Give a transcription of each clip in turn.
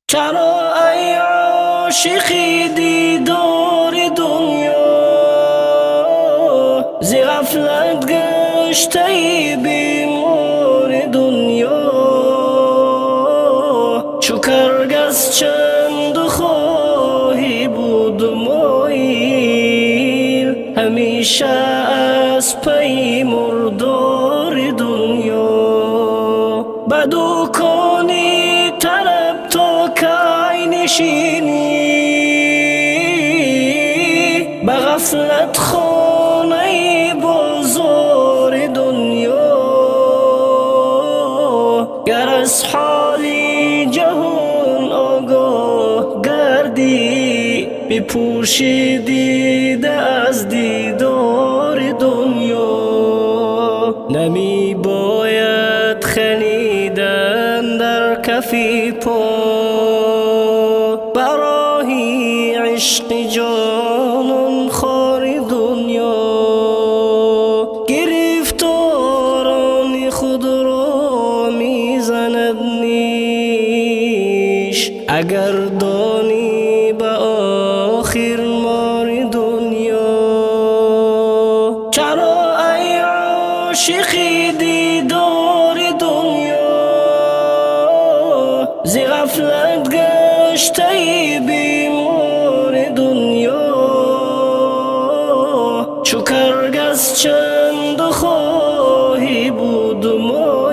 چرا ای عاشقی دیدار دنیا زی غفلت گشته ای بیمار دنیا چو کرگس چند خواهی بود مایل همیشه از پی مردار دنیا بدو کنی طلب تا کی نشینی به غفلت خانه بازار دنیا گر از حالی جهان آگاه گردی بپوشی دیده از دیدار دنیا نمی باید خلیدن در کفی پا برای عشق جانان خار دنیا گرفتاران خود را میزند نیش اگر دانی به آخر مار دنیا چرا ای عاشقی دیدار دنیا زی غفلت گشته ای بیمار دنیا چو کرگس چند خواهی بود مایل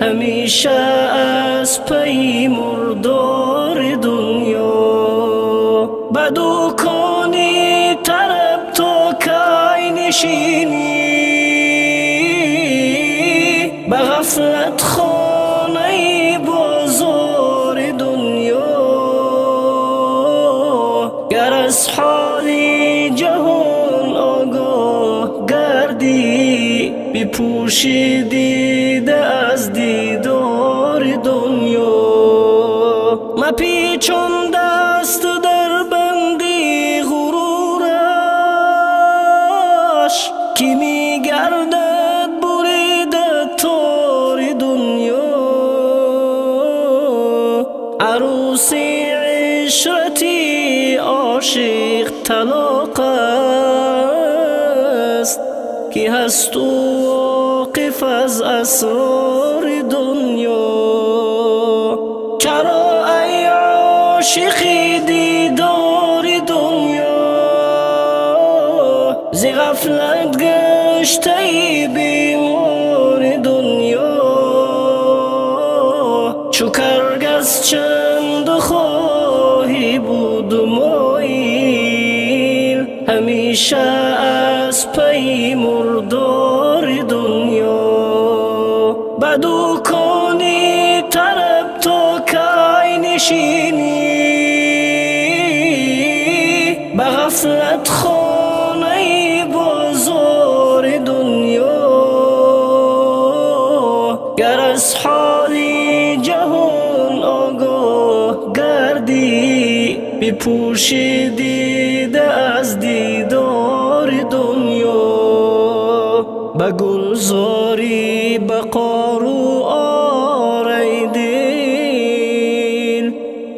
همیشه از پی مردار دنیا بدو کنی طلب تا کی نشینی به غفلت خانه بازار دنیا گر از حالی جهان آگاه گردی بپوشی دیده از دیدار دنیا مپیچون دست در بندی غرورش کی میگردد بریده تار دنیا عروسی عشرتی عاشق طلاق است که هست واقف از اسرار دنیا چرا ای عاشقی دیدار دنیا زی غفلت گشته ای بیمار دنیا چو کرگس چند خواهی بود مایل همیشه از پی مردار دنیا بدو کنی طلب تا کی نشینی به غفلت خانه بازار دنیا گر از حالی جهان آگاه گردی بپوشی دیده از دیدار دنیا به گلزاری بقار و آره دل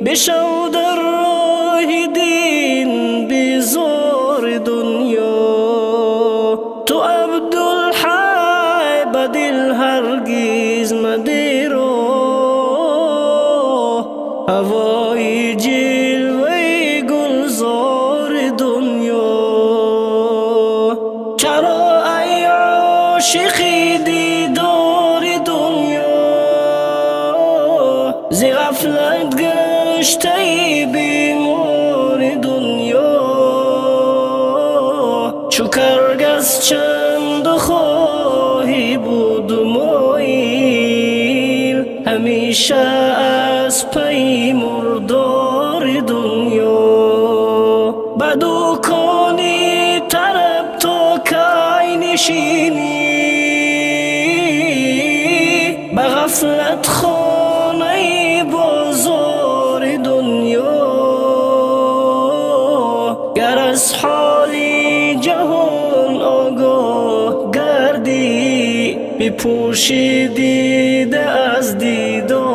بشو در راه دین بیزار دنیا تو عبدالحی به دل هرگز مدیرو هوای جلوه گلزار دنیا چرا ای عاشقی دیدار دنیا زی غفلت گشته ای بیمار دنیا چو کرگس چند خواهی بود مایل همیشه از پی مردار دنیا بدو کنی طلب تا کی نشینی به غفلت خانه بازار دنیا گر از حالی جهان آگاه گردی بپوشی دیده از دیدار